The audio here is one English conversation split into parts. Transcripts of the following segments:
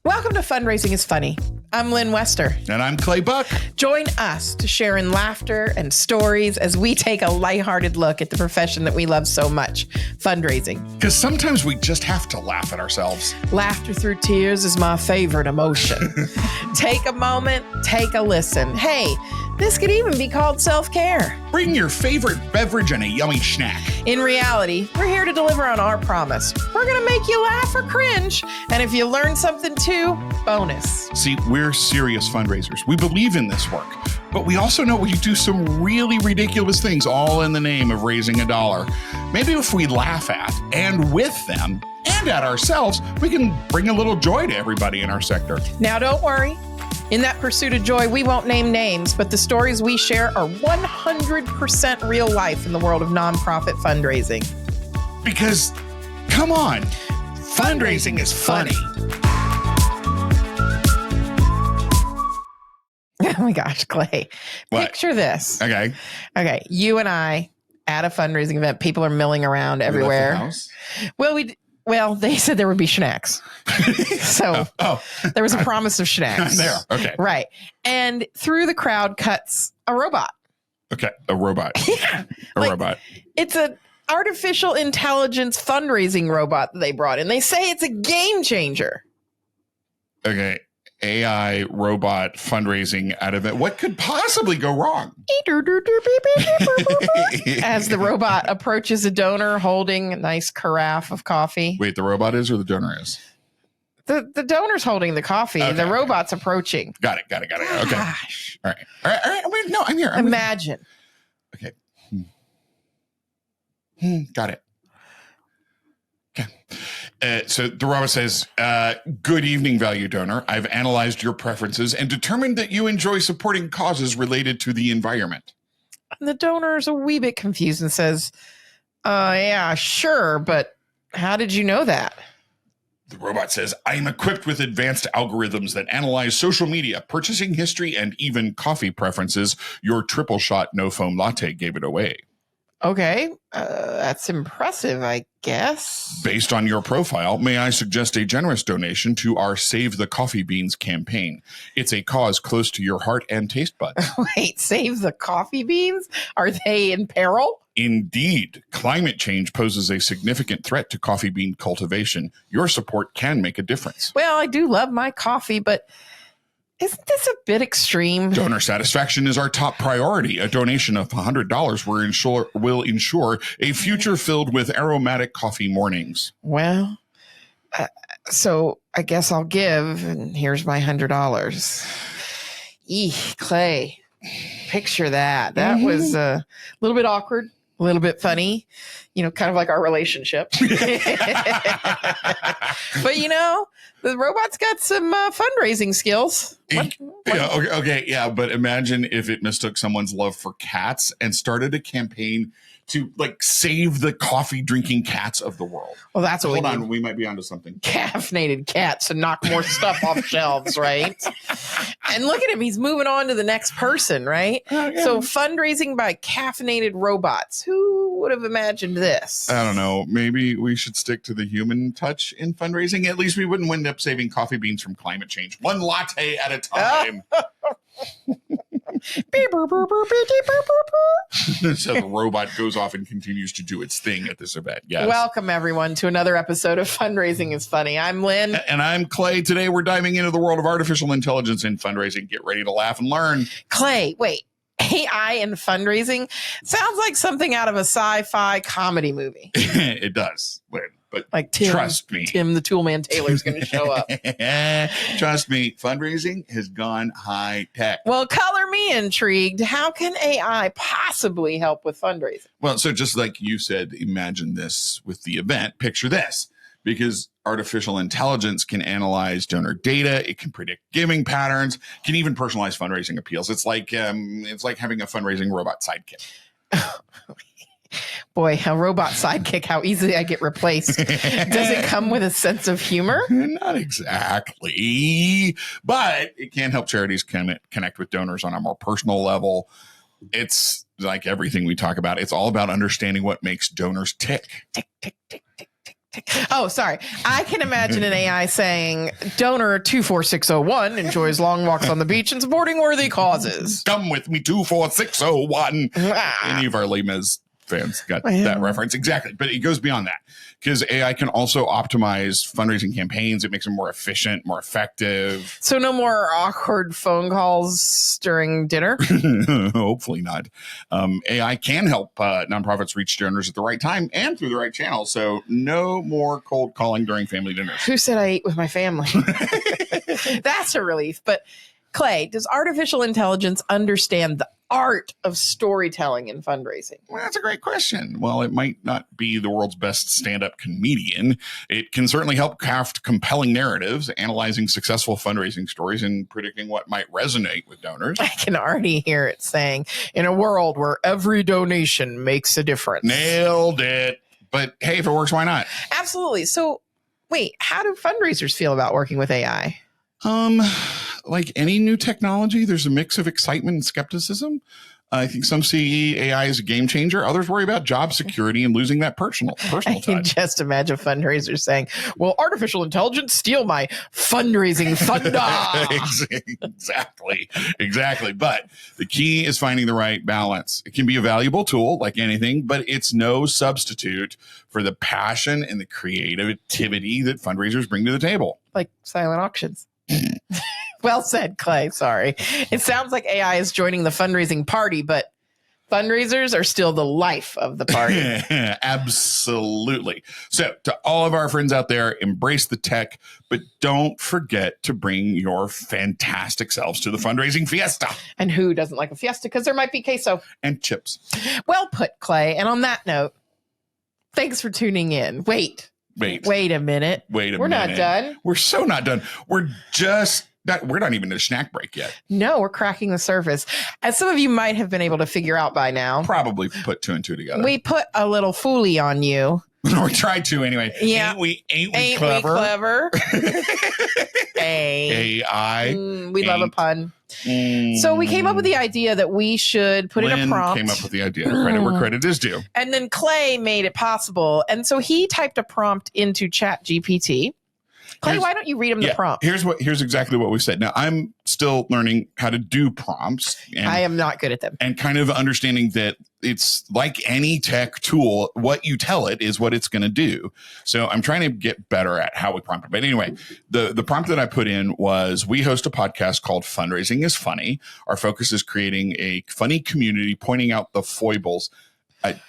Welcome to Fundraising is Funny. I'm Lynn Wester. And I'm Clay Buck. Join us to share in laughter and stories as we take a lighthearted look at the profession that we love so much, fundraising. Because sometimes we just have to laugh at ourselves. Laughter through tears is my favorite emotion. Take a moment, take a listen. Hey, this could even be called self-care. Bring your favorite beverage and a yummy snack. In reality, we're here to deliver on our promise. We're going to make you laugh or cringe. And if you learn something too, bonus. See, we're serious fundraisers. We believe in this work, but we also know we do some really ridiculous things all in the name of raising a dollar. Maybe if we laugh at and with them and at ourselves, we can bring a little joy to everybody in our sector. Now, don't worry. In that pursuit of joy, we won't name names, but the stories we share are 100% real life in the world of nonprofit fundraising. Because, come on, fundraising is funny. Oh my gosh, Clay. What? Picture this. Okay. Okay, you and I at a fundraising event, people are milling around everywhere. Well, they said there would be snacks. So there was a promise of snacks. There. Okay. Right. And through the crowd cuts a robot. Okay. A robot. Yeah. A robot. It's an artificial intelligence fundraising robot that they brought in. They say it's a game changer. Okay. AI robot fundraising out of it. What could possibly go wrong? As the robot approaches a donor holding a nice carafe of coffee. Wait, the robot is or the donor is? The donor's holding the coffee. Okay, the robot's approaching. Got it. Okay. Gosh. All right. Wait, no, I'm here. Imagine. Okay. Got it. Okay. So the robot says, good evening, value donor. I've analyzed your preferences and determined that you enjoy supporting causes related to the environment. The donor's a wee bit confused and says, yeah, sure, but how did you know that? The robot says, I am equipped with advanced algorithms that analyze social media, purchasing history, and even coffee preferences. Your triple shot no foam latte gave it away. Okay, that's impressive, I guess. Based on your profile, may I suggest a generous donation to our Save the Coffee Beans campaign? It's a cause close to your heart and taste buds. Wait, save the coffee beans? Are they in peril? Indeed, climate change poses a significant threat to coffee bean cultivation. Your support can make a difference. Well, I do love my coffee, but isn't this a bit extreme? Donor satisfaction is our top priority. A donation of $100 will ensure a future filled with aromatic coffee mornings. Well, so I guess I'll give, and here's my $100. Clay, picture that. That was a little bit awkward, a little bit funny, kind of like our relationship. But, the robot's got some fundraising skills. Yeah, but imagine if it mistook someone's love for cats and started a campaign to save the coffee drinking cats of the world. Well, that's what Hold on, we might be onto something. Caffeinated cats to knock more stuff off shelves, right? And look at him, he's moving on to the next person, right? Yeah. So fundraising by caffeinated robots. Who would have imagined this? I don't know. Maybe we should stick to the human touch in fundraising. At least we wouldn't wind up saving coffee beans from climate change. One latte at a time. So the robot goes off and continues to do its thing at this event. Yes. Welcome, everyone, to another episode of Fundraising is Funny. I'm Lynn. And I'm Clay. Today we're diving into the world of artificial intelligence in fundraising. Get ready to laugh and learn. Clay, wait. AI and fundraising sounds like something out of a sci-fi comedy movie. It does. But like trust me. Tim the Toolman Taylor's going to show up. Trust me, fundraising has gone high tech. Well, color me intrigued. How can AI possibly help with fundraising? Well, so just like you said, imagine this with the event. Picture this. Because artificial intelligence can analyze donor data, it can predict giving patterns, can even personalize fundraising appeals. It's like having a fundraising robot sidekick. Boy, a robot sidekick, how easily I get replaced. Does it come with a sense of humor? Not exactly, but it can help charities connect with donors on a more personal level. It's like everything we talk about. It's all about understanding what makes donors tick. Tick, tick, tick, tick, tick. Oh, sorry. I can imagine an AI saying, donor 24601 enjoys long walks on the beach and supporting worthy causes. Come with me, 24601. Any of our Les Mis fans got that reference. Exactly. But it goes beyond that because AI can also optimize fundraising campaigns. It makes them more efficient, more effective. So no more awkward phone calls during dinner? Hopefully not. AI can help nonprofits reach donors at the right time and through the right channel. So no more cold calling during family dinners. Who said I eat with my family? That's a relief. But Clay, does artificial intelligence understand the art of storytelling and fundraising? Well, that's a great question. Well, it might not be the world's best stand-up comedian. It can certainly help craft compelling narratives, analyzing successful fundraising stories and predicting what might resonate with donors. I can already hear it saying, in a world where every donation makes a difference. Nailed it. But hey, if it works, why not? Absolutely. So wait, how do fundraisers feel about working with AI? Like any new technology, there's a mix of excitement and skepticism. I think some see AI as a game changer. Others worry about job security and losing that personal touch. I can just imagine fundraisers saying, will artificial intelligence steal my fundraising thunder? Exactly. But the key is finding the right balance. It can be a valuable tool like anything, but it's no substitute for the passion and the creativity that fundraisers bring to the table. Like silent auctions. Well said, Clay. Sorry. It sounds like AI is joining the fundraising party, but fundraisers are still the life of the party. Absolutely. So to all of our friends out there, embrace the tech, but don't forget to bring your fantastic selves to the fundraising fiesta. And who doesn't like a fiesta? Because there might be queso. And chips. Well put, Clay. And on that note, thanks for tuning in. Wait a minute. We're not done. We're so not done. We're not even in a snack break yet. No, we're cracking the surface. As some of you might have been able to figure out by now. Probably put two and two together. We put a little foolie on you. We tried to anyway. Yeah. Ain't we clever? AI. We love a pun. So we came up with the idea that we should put in a prompt. Came up with the idea. Credit where credit is due. And then Clay made it possible. And so he typed a prompt into ChatGPT. Clay, why don't you read him the prompt? Here's exactly what we said. Now, I'm still learning how to do prompts. And I am not good at them. And kind of understanding that it's like any tech tool, what you tell it is what it's going to do. So I'm trying to get better at how we prompt it. But anyway, the prompt that I put in was, we host a podcast called Fundraising is Funny. Our focus is creating a funny community, pointing out the foibles. I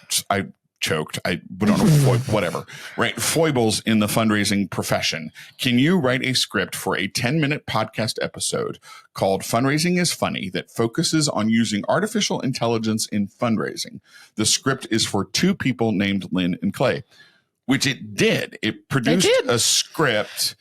choked. I don't know, whatever, right? Foibles in the fundraising profession. Can you write a script for a 10-minute podcast episode called Fundraising is Funny that focuses on using artificial intelligence in fundraising? The script is for two people named Lynn and Clay, which it did. It produced a script.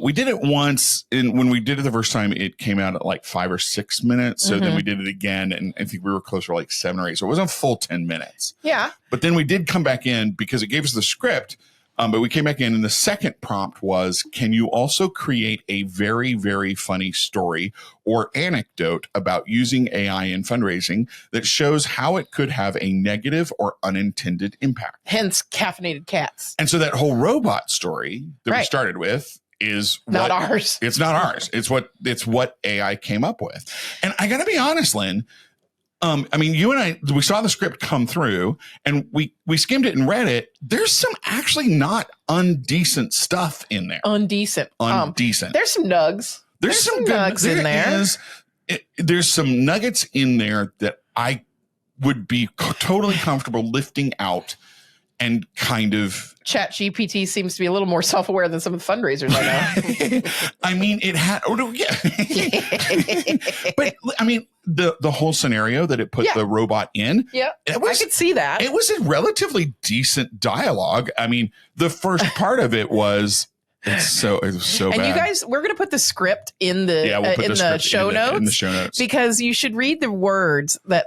We did it once, and when we did it the first time, it came out at like 5 or 6 minutes. So then we did it again, and I think we were closer to like 7 or 8. So it wasn't a full 10 minutes. Yeah. But then we did come back in because it gave us the script. But we came back in, and the second prompt was, can you also create a very, very funny story or anecdote about using AI in fundraising that shows how it could have a negative or unintended impact? Hence caffeinated cats. And so that whole robot story that we started with is not ours. It's not ours. It's what AI came up with. And I got to be honest, Lynn, I mean, you and I, we saw the script come through and we skimmed it and read it. There's some actually not undecent stuff in there. Undecent. There's some nugs. There's some nugs in there. There's some nuggets in there that I would be totally comfortable lifting out and kind of. ChatGPT seems to be a little more self-aware than some of the fundraisers I know. I mean, it had, but I mean, the whole scenario that it put the robot in. Yeah, I could see that. It was a relatively decent dialogue. I mean, the first part of it was. It was so bad. And you guys, we're going to put the script in the show notes. In the show notes, because you should read the words that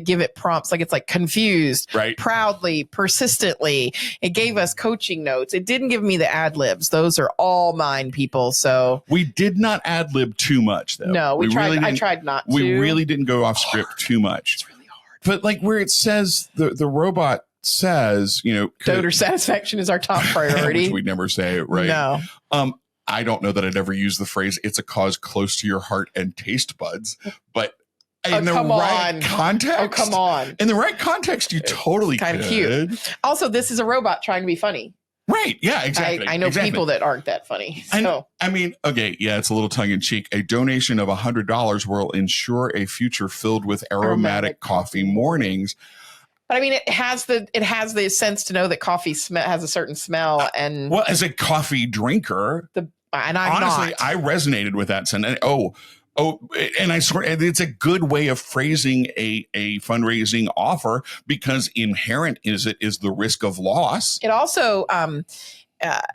give it prompts. Like it's like confused, right? Proudly, persistently. It gave us coaching notes. It didn't give me the ad libs. Those are all mine, people. So we did not ad lib too much, though. No, I tried not to. We really didn't go off script too much. It's really hard. But like where it says the robot says, donor satisfaction is our top priority. Which we'd never say, right? No. I don't know that I'd ever use the phrase, it's a cause close to your heart and taste buds, but in the right context. Oh, come on. In the right context, you totally kind of could. Cute. Also, this is a robot trying to be funny. Right. Yeah, exactly. I know people that aren't that funny. So. It's a little tongue in cheek. A donation of $100 will ensure a future filled with aromatic coffee mornings. But I mean, it has the sense to know that coffee has a certain smell. And well, as a coffee drinker, and I'm honestly, not. I resonated with that sentence. And I swear, it's a good way of phrasing a fundraising offer, because inherent is the risk of loss. It also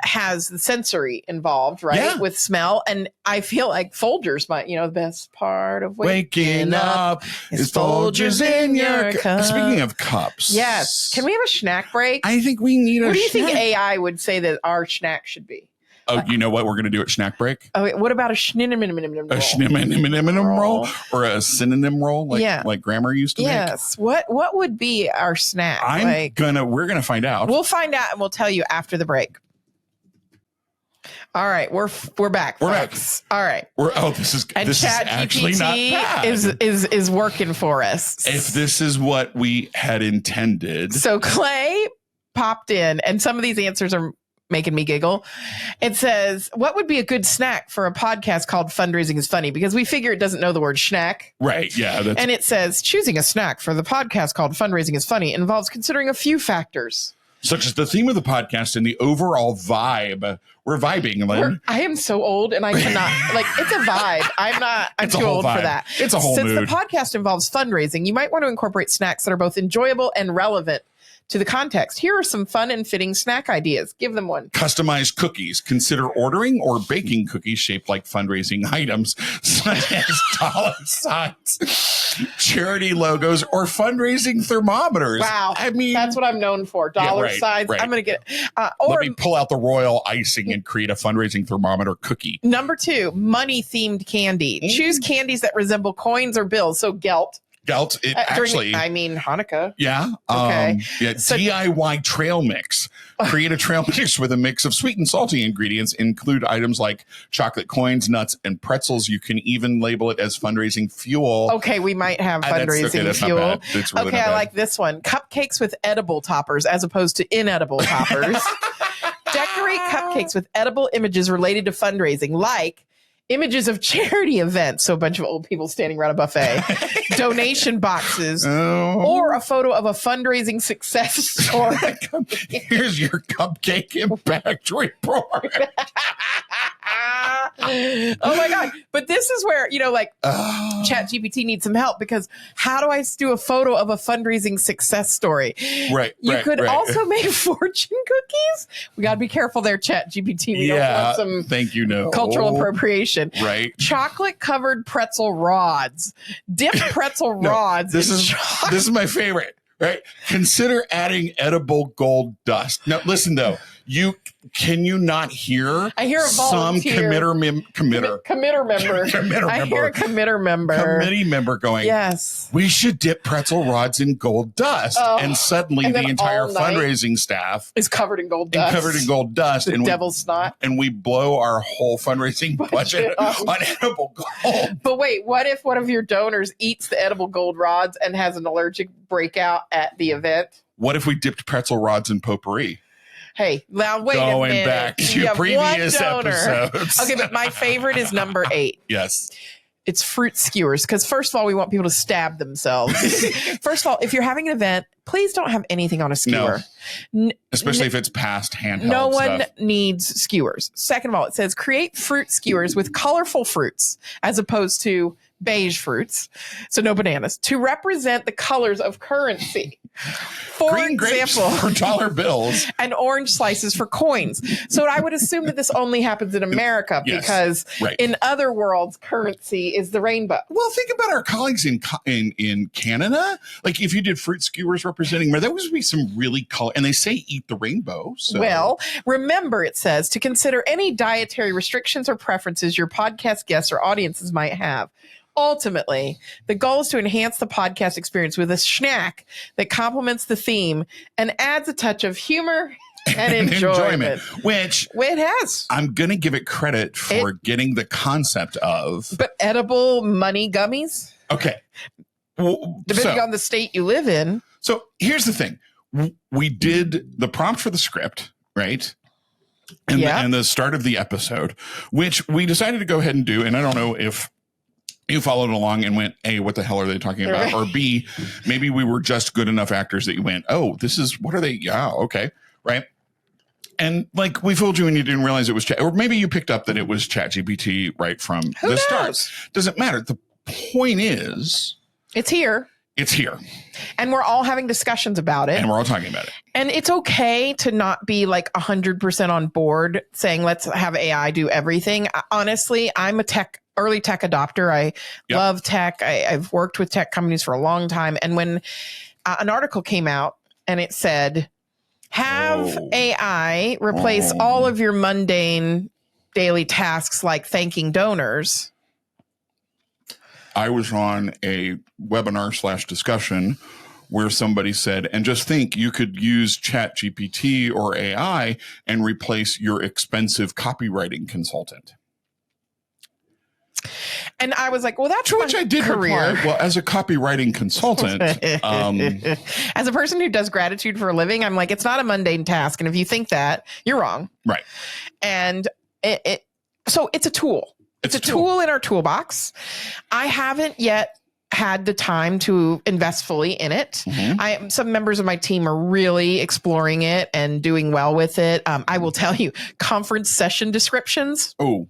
has the sensory involved, right? Yeah. With smell. And I feel like Folgers might, the best part of waking up is Folgers in your cup. Speaking of cups. Yes. Can we have a snack break? I think we need What do you think AI would say that our snack should be? Oh, you know what we're going to do at snack break? Oh, what about a schninim roll? A schninim roll or a synonym roll, like grammar used to make? Yes. What would be our snack? We're gonna find out. We'll find out, and we'll tell you after the break. All right, we're back. We're folks. back. All right. This is actually not bad. Is working for us. If this is what we had intended. So Clay popped in, and some of these answers are making me giggle. It says, what would be a good snack for a podcast called Fundraising is Funny? Because we figure it doesn't know the word snack. Right. Yeah. And it says, choosing a snack for the podcast called Fundraising is Funny involves considering a few factors. Such as the theme of the podcast and the overall vibe. We're vibing, Lynn. I am so old and I cannot, it's a vibe. I'm too old for that. It's a whole mood. Since the podcast involves fundraising, you might want to incorporate snacks that are both enjoyable and relevant to the context. Here are some fun and fitting snack ideas. Give them one. Customized cookies. Consider ordering or baking cookies shaped like fundraising items, such as dollar signs, charity logos, or fundraising thermometers. Wow. I mean, that's what I'm known for. Dollar signs. Right. I'm going to get it. Let me pull out the royal icing and create a fundraising thermometer cookie. Number 2, money-themed candy. Choose candies that resemble coins or bills. So Gelt. Hanukkah. Yeah. Okay. So, DIY trail mix. Create a trail mix with a mix of sweet and salty ingredients. Include items like chocolate coins, nuts, and pretzels. You can even label it as fundraising fuel. Okay, we might have fundraising fuel. Not bad. That's really not I bad. like this one. Cupcakes with edible toppers as opposed to inedible toppers. Decorate cupcakes with edible images related to fundraising, like images of charity events, so a bunch of old people standing around a buffet, donation boxes, or a photo of a fundraising success story. Here's your cupcake impact report. Oh my God. But this is where, ChatGPT needs some help, because how do I do a photo of a fundraising success story? Right. You could also make fortune cookies. We got to be careful there, ChatGPT. We don't want some cultural appropriation. Right. Chocolate covered pretzel rods. Dip pretzel rods. This is my favorite. Right. Consider adding edible gold dust. Now, listen, though. Can you not hear? I hear a volunteer. Some committer member. I hear a committee member going, yes, we should dip pretzel rods in gold dust. And suddenly the entire fundraising staff is covered in gold dust. And devil's snot. And we blow our whole fundraising budget on edible gold. But wait, what if one of your donors eats the edible gold rods and has an allergic breakout at the event? What if we dipped pretzel rods in potpourri? Hey, now wait a minute. Going back to previous episodes. Okay, but my favorite is number 8. Yes. It's fruit skewers, because first of all, we want people to stab themselves. First of all, if you're having an event, please don't have anything on a skewer. No. Especially if it's past handheld No one stuff. needs skewers. Second of all, it says create fruit skewers with colorful fruits as opposed to beige fruits, so no bananas, to represent the colors of currency. For Green example, grapes for dollar bills and orange slices for coins. So I would assume that this only happens in America, because in other worlds, currency is the rainbow. Well, think about our colleagues in Canada. Like if you did fruit skewers representing, there would be some really color, and they say eat the rainbow. So. Well, remember, it says to consider any dietary restrictions or preferences your podcast guests or audiences might have. Ultimately, the goal is to enhance the podcast experience with a snack that complements the theme and adds a touch of humor and enjoyment. Which it has. I'm going to give it credit for getting the concept of. But edible money gummies? Okay. Well, depending on the state you live in. So here's the thing. We did the prompt for the script, right? And the start of the episode, which we decided to go ahead and do. And I don't know if you followed along and went, A, what the hell are they talking about? Or B, maybe we were just good enough actors that you went, oh, what are they? Yeah, okay. Right. And like we fooled you and you didn't realize it was Chat, or maybe you picked up that it was ChatGPT right from the start. Doesn't matter. The point is, it's here. It's here. And we're all having discussions about it. And we're all talking about it. And it's okay to not be like 100% on board saying, let's have AI do everything. Honestly, I'm a early tech adopter. I love tech. I've worked with tech companies for a long time. And when an article came out and it said, have AI replace all of your mundane daily tasks like thanking donors. I was on a webinar / discussion where somebody said, and just think you could use ChatGPT or AI and replace your expensive copywriting consultant. And I was like, well, that's to which I did career. Reply, well, as a copywriting consultant, as a person who does gratitude for a living, I'm like, it's not a mundane task. And if you think that, you're wrong. Right. And so it's a tool. It's a tool in our toolbox. I haven't yet had the time to invest fully in it. Mm-hmm. Some members of my team are really exploring it and doing well with it. I will tell you, conference session descriptions. Oh.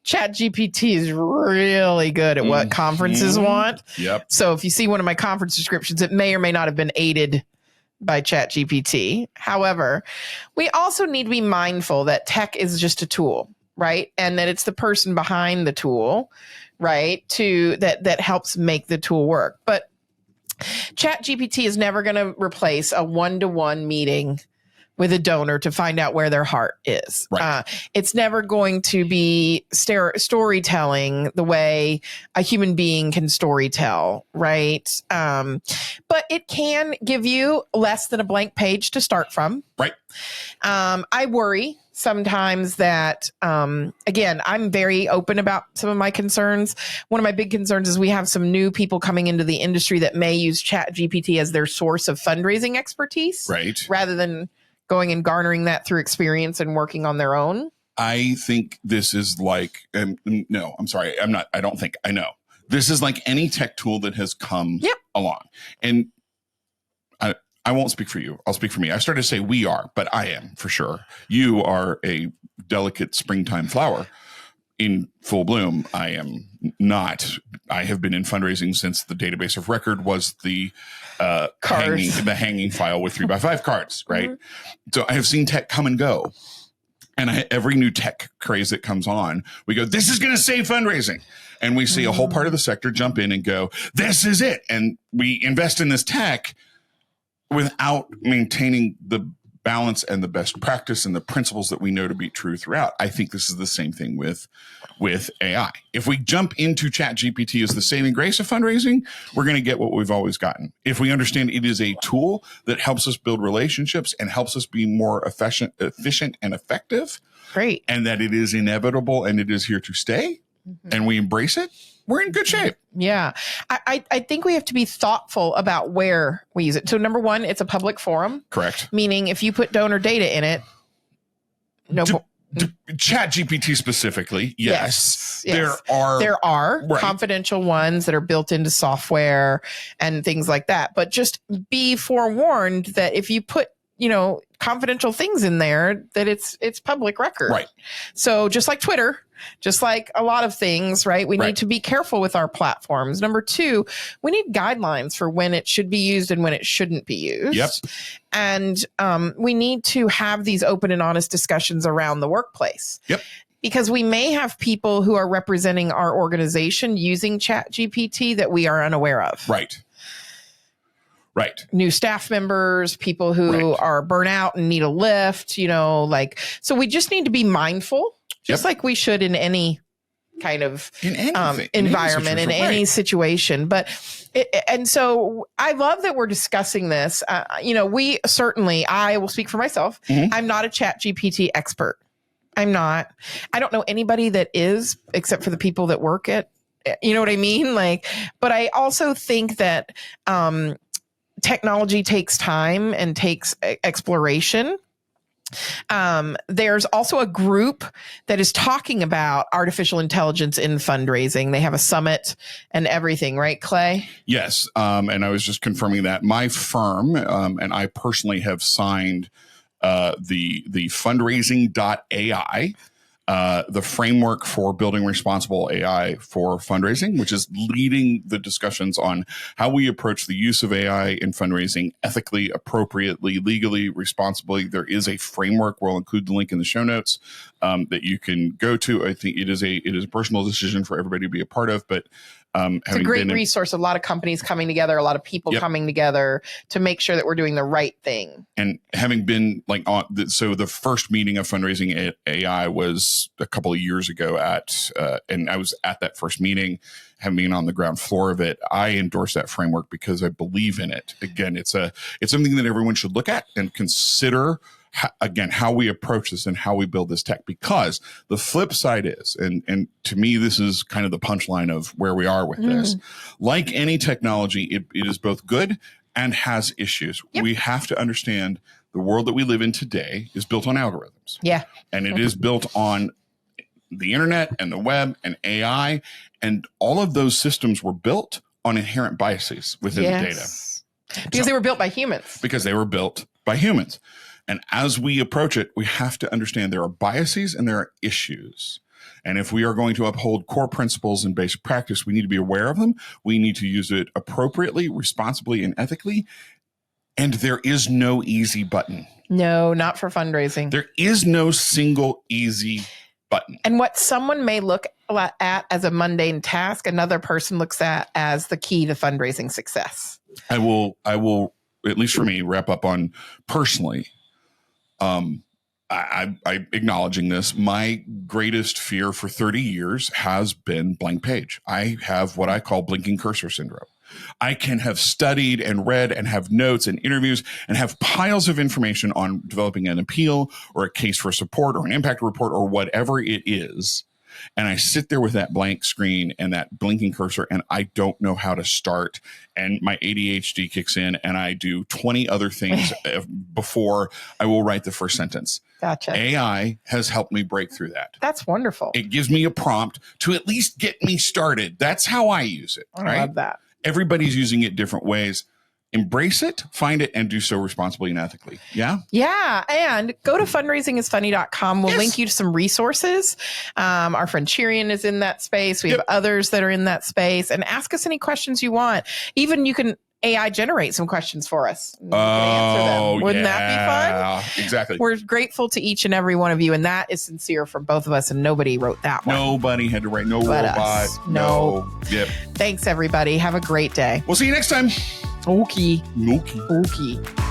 ChatGPT is really good at what conferences want. Yep. So if you see one of my conference descriptions, it may or may not have been aided by ChatGPT. However, we also need to be mindful that tech is just a tool, right? And that it's the person behind the tool, right? That helps make the tool work. But ChatGPT is never going to replace a one-to-one meeting with a donor to find out where their heart is. Right. It's never going to be storytelling the way a human being can storytell, right? But it can give you less than a blank page to start from. Right. I worry sometimes that, again, I'm very open about some of my concerns. One of my big concerns is we have some new people coming into the industry that may use ChatGPT as their source of fundraising expertise. Right. Rather than going and garnering that through experience and working on their own. I think this is like, no, I'm sorry. I don't think I know. This is like any tech tool that has come along. And I won't speak for you. I'll speak for me. I started to say we are, but I am for sure. You are a delicate springtime flower in full bloom. I am not. I have been in fundraising since the database of record was the hanging file with 3x5 cards, right? Mm-hmm. So I have seen tech come and go. And every new tech craze that comes on, we go, this is going to save fundraising. And we see a whole part of the sector jump in and go, this is it. And we invest in this tech without maintaining the balance and the best practice and the principles that we know to be true throughout. I think this is the same thing with AI. If we jump into ChatGPT as the saving grace of fundraising, we're going to get what we've always gotten. If we understand it is a tool that helps us build relationships and helps us be more efficient and effective, great, and that it is inevitable and it is here to stay, and we embrace it, we're in good shape. Yeah. I think we have to be thoughtful about where we use it. So number one, it's a public forum. Correct. Meaning if you put donor data in it, ChatGPT specifically, yes. There are right. confidential ones that are built into software and things like that. But just be forewarned that if you put, confidential things in there, that it's public record. Right. So just like Twitter, just like a lot of things, right? We need to be careful with our platforms. Number two, we need guidelines for when it should be used and when it shouldn't be used. Yep. And we need to have these open and honest discussions around the workplace. Yep. Because we may have people who are representing our organization using ChatGPT that we are unaware of. Right. Right. New staff members, people who are burnout and need a lift, so we just need to be mindful, just like we should in any kind of in anything, environment, in any right. situation. But and so I love that we're discussing this. We certainly, I will speak for myself. Mm-hmm. I'm not a Chat GPT expert. I'm not. I don't know anybody that is, except for the people that work at, you know what I mean? Like, but I also think that technology takes time and takes exploration. There's also a group that is talking about artificial intelligence in fundraising. They have a summit and everything, right, Clay? Yes. And I was just confirming that my firm and I personally have signed the fundraising.ai, the framework for building responsible AI for fundraising, which is leading the discussions on how we approach the use of AI in fundraising ethically, appropriately, legally, responsibly. There is a framework. We'll include the link in the show notes that you can go to. I think it is a personal decision for everybody to be a part of, but it's a great resource. A lot of companies coming together, a lot of people coming together to make sure that we're doing the right thing. And having been so the first meeting of fundraising AI was a couple of years ago and I was at that first meeting, having been on the ground floor of it. I endorse that framework because I believe in it. Again, it's something that everyone should look at and consider. Again, how we approach this and how we build this tech, because the flip side is, and to me, this is kind of the punchline of where we are with this. Like any technology, it is both good and has issues. Yep. We have to understand the world that we live in today is built on algorithms. Yeah. And it is built on the internet and the web and AI. And all of those systems were built on inherent biases within the data. Because they were built by humans. Because they were built by humans. And as we approach it, we have to understand there are biases and there are issues. And if we are going to uphold core principles and basic practice, we need to be aware of them. We need to use it appropriately, responsibly, and ethically. And there is no easy button. No, not for fundraising. There is no single easy button. And what someone may look at as a mundane task, another person looks at as the key to fundraising success. I will, at least for me, wrap up on personally. I'm acknowledging this. My greatest fear for 30 years has been blank page. I have what I call blinking cursor syndrome. I can have studied and read and have notes and interviews and have piles of information on developing an appeal or a case for support or an impact report or whatever it is. And I sit there with that blank screen and that blinking cursor, and I don't know how to start. And my ADHD kicks in, and I do 20 other things before I will write the first sentence. Gotcha. AI has helped me break through that. That's wonderful. It gives me a prompt to at least get me started. That's how I use it. I love that. Everybody's using it different ways. Embrace it, find it, and do so responsibly and ethically. Yeah? Yeah. And go to fundraisingisfunny.com. We'll link you to some resources. Our friend Chirian is in that space. We have others that are in that space. And ask us any questions you want. Even you can AI generate some questions for us. We can answer them. Wouldn't that be fun? Exactly. We're grateful to each and every one of you. And that is sincere from both of us. And nobody wrote that one. Nobody had to write no robot. No. Yep. Thanks, everybody. Have a great day. We'll see you next time. Okay. Okay. Okay.